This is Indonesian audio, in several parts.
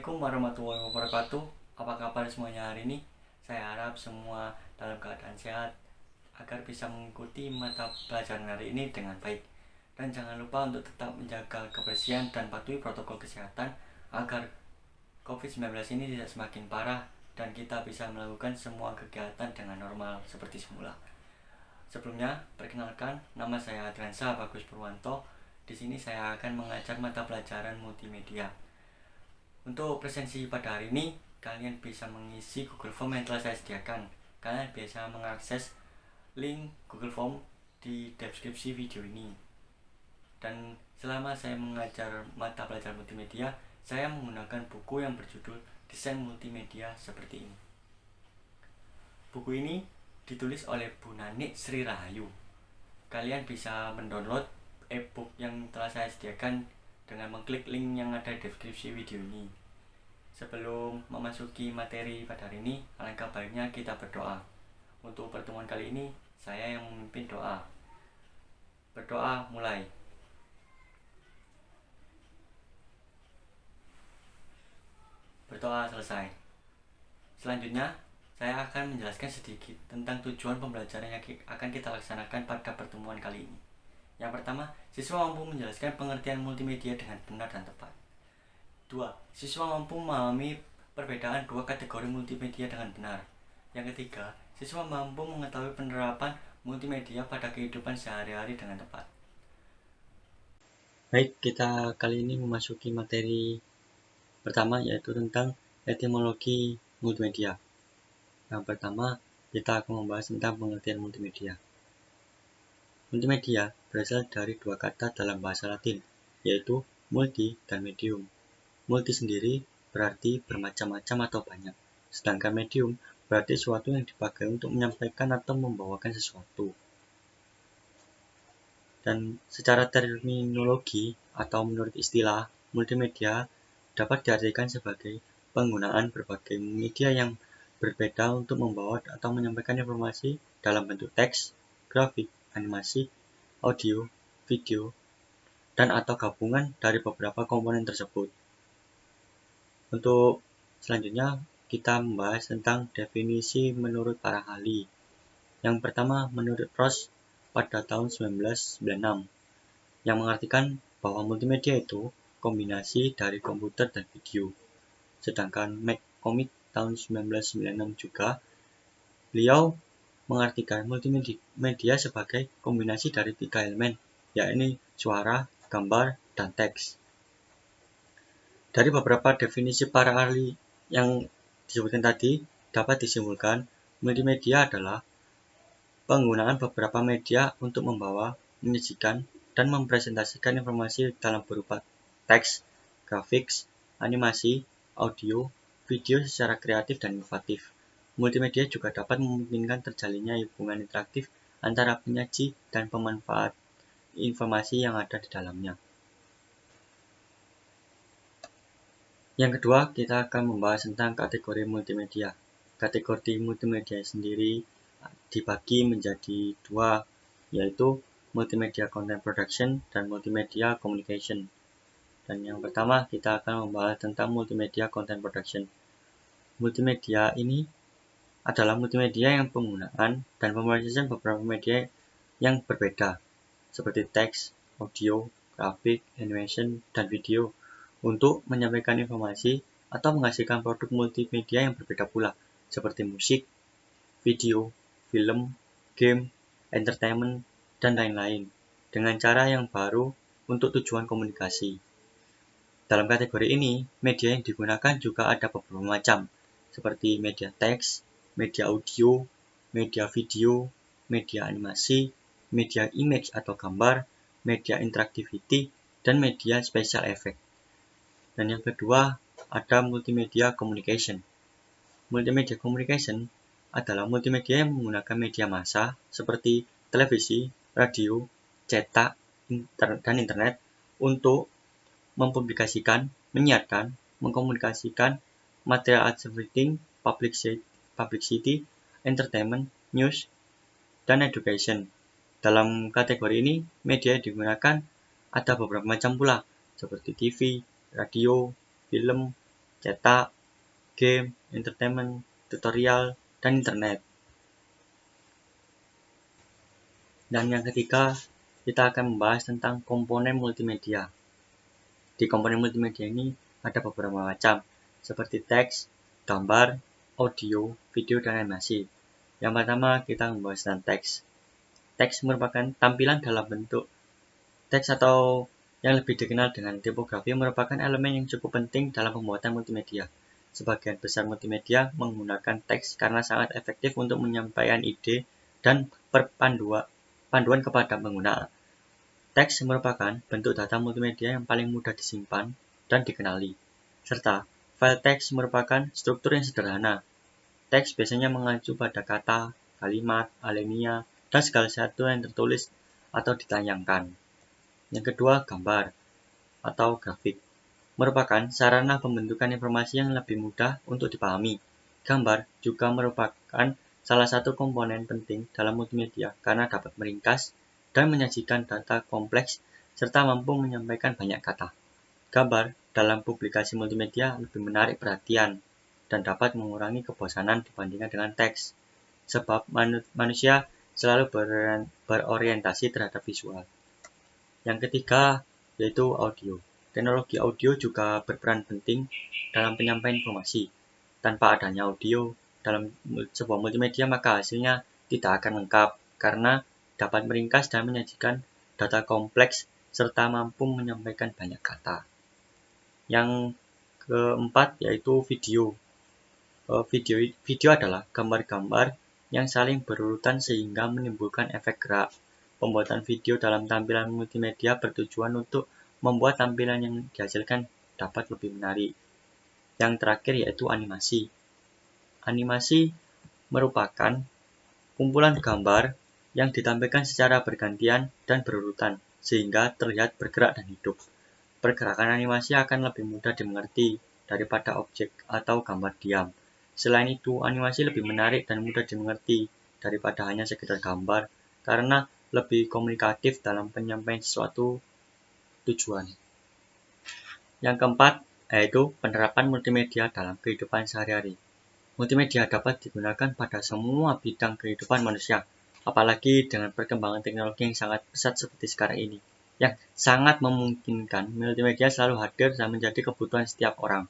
Assalamualaikum warahmatullahi wabarakatuh. Apa kabar semuanya hari ini? Saya harap semua dalam keadaan sehat agar bisa mengikuti mata pelajaran hari ini dengan baik. Dan jangan lupa untuk tetap menjaga kebersihan dan patuhi protokol kesehatan agar COVID-19 ini tidak semakin parah dan kita bisa melakukan semua kegiatan dengan normal seperti semula. Sebelumnya, perkenalkan, nama saya Adriansa Bagus Purwanto. Di sini saya akan mengajar mata pelajaran multimedia. Untuk presensi pada hari ini, kalian bisa mengisi Google Form yang telah saya sediakan. Kalian bisa mengakses link Google Form di deskripsi video ini. Dan selama saya mengajar mata pelajaran multimedia, saya menggunakan buku yang berjudul Desain Multimedia seperti ini. Buku ini ditulis oleh Bu Nanik Sri Rahayu. Kalian bisa mendownload e-book yang telah saya sediakan dengan mengklik link yang ada di deskripsi video ini. Sebelum memasuki materi pada hari ini, alangkah baiknya kita berdoa. Untuk pertemuan kali ini, saya yang memimpin doa. Berdoa mulai. Berdoa selesai. Selanjutnya, saya akan menjelaskan sedikit tentang tujuan pembelajaran yang akan kita laksanakan pada pertemuan kali ini. Yang pertama, siswa mampu menjelaskan pengertian multimedia dengan benar dan tepat. 2. Siswa mampu memahami perbedaan dua kategori multimedia dengan benar. Yang ketiga, siswa mampu mengetahui penerapan multimedia pada kehidupan sehari-hari dengan tepat. Baik, kita kali ini memasuki materi pertama, yaitu tentang etimologi multimedia. Yang pertama, kita akan membahas tentang pengertian multimedia. Multimedia berasal dari dua kata dalam bahasa Latin, yaitu multi dan medium. Multi sendiri berarti bermacam-macam atau banyak, sedangkan medium berarti sesuatu yang dipakai untuk menyampaikan atau membawakan sesuatu. Dan secara terminologi atau menurut istilah, multimedia dapat diartikan sebagai penggunaan berbagai media yang berbeda untuk membawa atau menyampaikan informasi dalam bentuk teks, grafik, animasi, audio, video, dan atau gabungan dari beberapa komponen tersebut. Untuk selanjutnya, kita membahas tentang definisi menurut para ahli. Yang pertama, menurut Ross pada tahun 1996, yang mengartikan bahwa multimedia itu kombinasi dari komputer dan video. Sedangkan McCormick tahun 1996 juga, beliau mengartikan multimedia sebagai kombinasi dari 3 elemen, yakni suara, gambar, dan teks. Dari beberapa definisi para ahli yang disebutkan tadi, dapat disimpulkan multimedia adalah penggunaan beberapa media untuk membawa, menyajikan, dan mempresentasikan informasi dalam berupa teks, grafik, animasi, audio, video secara kreatif dan inovatif. Multimedia juga dapat memungkinkan terjalinnya hubungan interaktif antara penyaji dan pemanfaat informasi yang ada di dalamnya. Yang kedua, kita akan membahas tentang kategori multimedia. Kategori multimedia sendiri dibagi menjadi dua, yaitu multimedia content production dan multimedia communication. Dan yang pertama, kita akan membahas tentang multimedia content production. Multimedia ini adalah multimedia yang penggunaan dan pemrosesan beberapa media yang berbeda, seperti teks, audio, grafik, animation, dan video, untuk menyampaikan informasi atau menghasilkan produk multimedia yang berbeda pula, seperti musik, video, film, game, entertainment, dan lain-lain, dengan cara yang baru untuk tujuan komunikasi. Dalam kategori ini, media yang digunakan juga ada beberapa macam, seperti media teks, media audio, media video, media animasi, media image atau gambar, media interactivity, dan media special effect. Dan yang kedua, ada multimedia communication. Multimedia communication adalah multimedia yang menggunakan media massa seperti televisi, radio, cetak, dan internet untuk mempublikasikan, menyiarkan, mengkomunikasikan material advertising, publicity, entertainment, news, dan education. Dalam kategori ini, media yang digunakan ada beberapa macam pula, seperti TV, radio, film, cetak, game, entertainment, tutorial, dan internet. Dan yang ketiga, kita akan membahas tentang komponen multimedia. Di komponen multimedia ini ada beberapa macam, seperti teks, gambar, audio, video, dan animasi. Yang pertama, kita membahas tentang teks. Teks merupakan tampilan dalam bentuk teks atau yang lebih dikenal dengan tipografi merupakan elemen yang cukup penting dalam pembuatan multimedia. Sebagian besar multimedia menggunakan teks karena sangat efektif untuk menyampaikan ide dan panduan kepada pengguna. Teks merupakan bentuk data multimedia yang paling mudah disimpan dan dikenali, serta file teks merupakan struktur yang sederhana. Teks biasanya mengacu pada kata, kalimat, alinea, dan segala sesuatu yang tertulis atau ditayangkan. Yang kedua, gambar atau grafik merupakan sarana pembentukan informasi yang lebih mudah untuk dipahami. Gambar juga merupakan salah satu komponen penting dalam multimedia karena dapat meringkas dan menyajikan data kompleks serta mampu menyampaikan banyak kata. Gambar dalam publikasi multimedia lebih menarik perhatian dan dapat mengurangi kebosanan dibandingkan dengan teks, sebab manusia selalu berorientasi terhadap visual. Yang ketiga, yaitu audio. Teknologi audio juga berperan penting dalam penyampaian informasi. Tanpa adanya audio dalam sebuah multimedia, maka hasilnya tidak akan lengkap karena dapat meringkas dan menyajikan data kompleks serta mampu menyampaikan banyak kata. Yang keempat, yaitu video. Video adalah gambar-gambar yang saling berurutan sehingga menimbulkan efek gerak. Pembuatan video dalam tampilan multimedia bertujuan untuk membuat tampilan yang dihasilkan dapat lebih menarik. Yang terakhir yaitu animasi. Animasi merupakan kumpulan gambar yang ditampilkan secara bergantian dan berurutan sehingga terlihat bergerak dan hidup. Pergerakan animasi akan lebih mudah dimengerti daripada objek atau gambar diam. Selain itu, animasi lebih menarik dan mudah dimengerti daripada hanya sekedar gambar karena lebih komunikatif dalam penyampaian sesuatu tujuan. Yang keempat, yaitu penerapan multimedia dalam kehidupan sehari-hari. Multimedia dapat digunakan pada semua bidang kehidupan manusia, apalagi dengan perkembangan teknologi yang sangat pesat seperti sekarang ini, yang sangat memungkinkan multimedia selalu hadir dan menjadi kebutuhan setiap orang.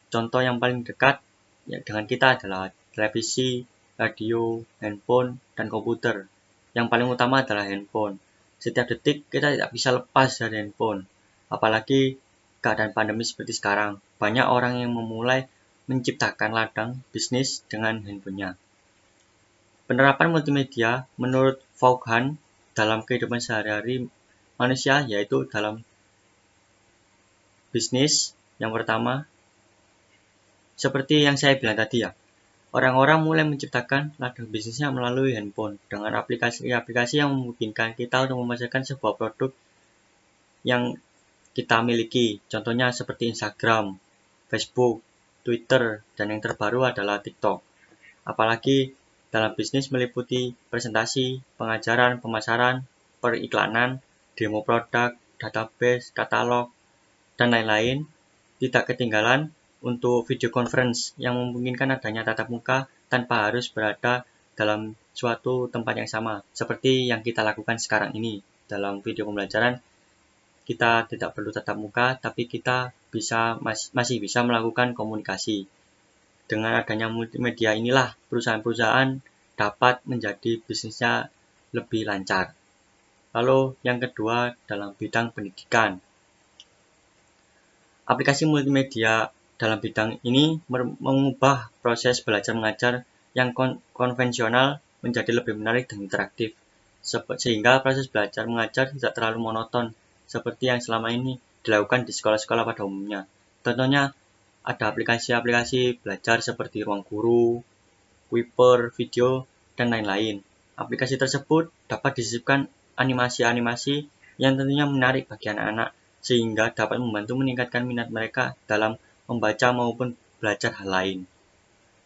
Contoh yang paling dekat dengan kita adalah televisi, radio, handphone, dan komputer. Yang paling utama adalah handphone. Setiap detik kita tidak bisa lepas dari handphone. Apalagi keadaan pandemi seperti sekarang. Banyak orang yang memulai menciptakan ladang bisnis dengan handphonenya. Penerapan multimedia menurut Vaughan dalam kehidupan sehari-hari manusia yaitu dalam bisnis. Yang pertama, seperti yang saya bilang tadi ya, orang-orang mulai menciptakan ladang bisnisnya melalui handphone dengan aplikasi-aplikasi yang memungkinkan kita untuk memasarkan sebuah produk yang kita miliki. Contohnya seperti Instagram, Facebook, Twitter, dan yang terbaru adalah TikTok. Apalagi dalam bisnis meliputi presentasi, pengajaran, pemasaran, periklanan, demo produk, database, katalog, dan lain-lain. Tidak ketinggalan untuk video conference yang memungkinkan adanya tatap muka tanpa harus berada dalam suatu tempat yang sama. Seperti yang kita lakukan sekarang ini. Dalam video pembelajaran, kita tidak perlu tatap muka, tapi kita masih bisa melakukan komunikasi. Dengan adanya multimedia inilah perusahaan-perusahaan dapat menjadi bisnisnya lebih lancar. Lalu yang kedua dalam bidang pendidikan. Aplikasi multimedia dalam bidang ini mengubah proses belajar mengajar yang konvensional menjadi lebih menarik dan interaktif, sehingga proses belajar mengajar tidak terlalu monoton seperti yang selama ini dilakukan di sekolah-sekolah pada umumnya. Contohnya ada aplikasi-aplikasi belajar seperti Ruang Guru, Wiper, Video, dan lain-lain. Aplikasi tersebut dapat disisipkan animasi-animasi yang tentunya menarik bagi anak-anak sehingga dapat membantu meningkatkan minat mereka dalam membaca maupun belajar hal lain.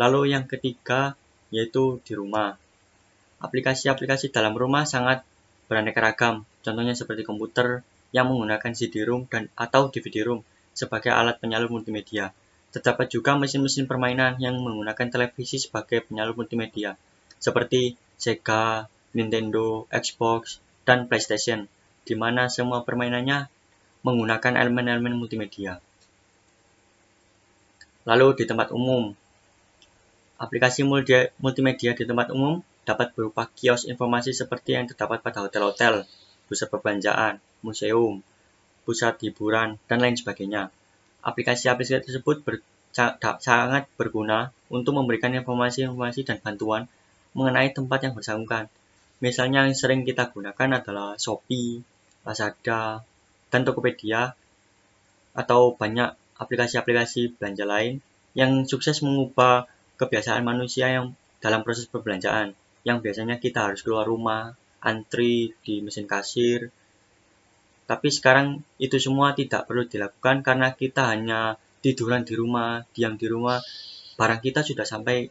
Lalu yang ketiga yaitu di rumah. Aplikasi-aplikasi dalam rumah sangat beraneka ragam, contohnya seperti komputer yang menggunakan CD-ROM atau DVD-ROM sebagai alat penyalur multimedia. Terdapat juga mesin-mesin permainan yang menggunakan televisi sebagai penyalur multimedia, seperti Sega, Nintendo, Xbox, dan PlayStation, di mana semua permainannya menggunakan elemen-elemen multimedia. Lalu di tempat umum, aplikasi multimedia di tempat umum dapat berupa kios informasi seperti yang terdapat pada hotel-hotel, pusat perbelanjaan, museum, pusat hiburan, dan lain sebagainya. Aplikasi-aplikasi tersebut sangat berguna untuk memberikan informasi-informasi dan bantuan mengenai tempat yang bersangkutan. Misalnya yang sering kita gunakan adalah Shopee, Lazada, dan Tokopedia, atau banyak aplikasi-aplikasi belanja lain yang sukses mengubah kebiasaan manusia yang dalam proses perbelanjaan, yang biasanya kita harus keluar rumah, antri di mesin kasir. Tapi sekarang itu semua tidak perlu dilakukan karena kita hanya tiduran di rumah, diam di rumah. Barang kita sudah sampai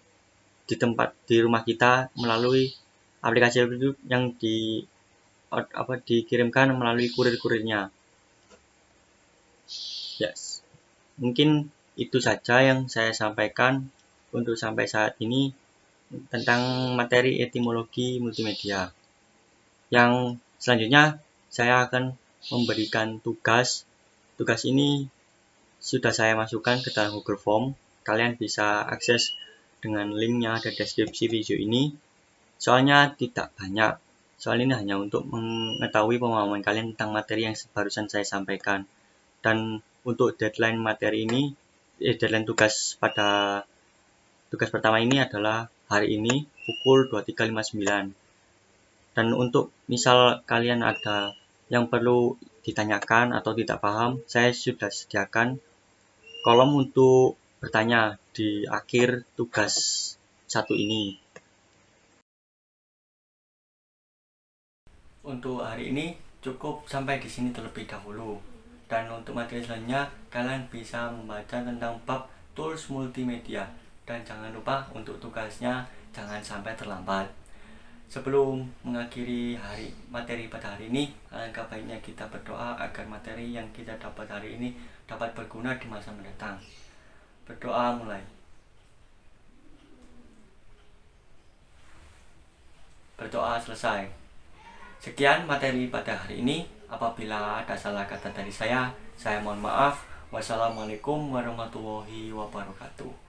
di rumah kita melalui aplikasi yang dikirimkan melalui kurir-kurirnya. Yes. Mungkin itu saja yang saya sampaikan untuk sampai saat ini tentang materi etimologi multimedia. Yang selanjutnya saya akan memberikan tugas. Tugas ini sudah saya masukkan ke dalam Google Form. Kalian bisa akses dengan linknya ada deskripsi video ini. Soalnya tidak banyak. Soal ini hanya untuk mengetahui pemahaman kalian tentang materi yang barusan saya sampaikan. Dan untuk deadline materi ini, deadline tugas pertama ini adalah hari ini pukul 23.59. Dan untuk misal kalian ada yang perlu ditanyakan atau tidak paham, saya sudah sediakan kolom untuk bertanya di akhir tugas satu ini. Untuk hari ini cukup sampai di sini terlebih dahulu. Dan untuk materi selanjutnya, kalian bisa membaca tentang bab tools multimedia. Dan jangan lupa untuk tugasnya jangan sampai terlambat. Sebelum mengakhiri materi pada hari ini, alangkah baiknya kita berdoa agar materi yang kita dapat hari ini dapat berguna di masa mendatang. Berdoa mulai. Berdoa selesai. Sekian materi pada hari ini. Apabila ada salah kata dari saya mohon maaf. Wassalamualaikum warahmatullahi wabarakatuh.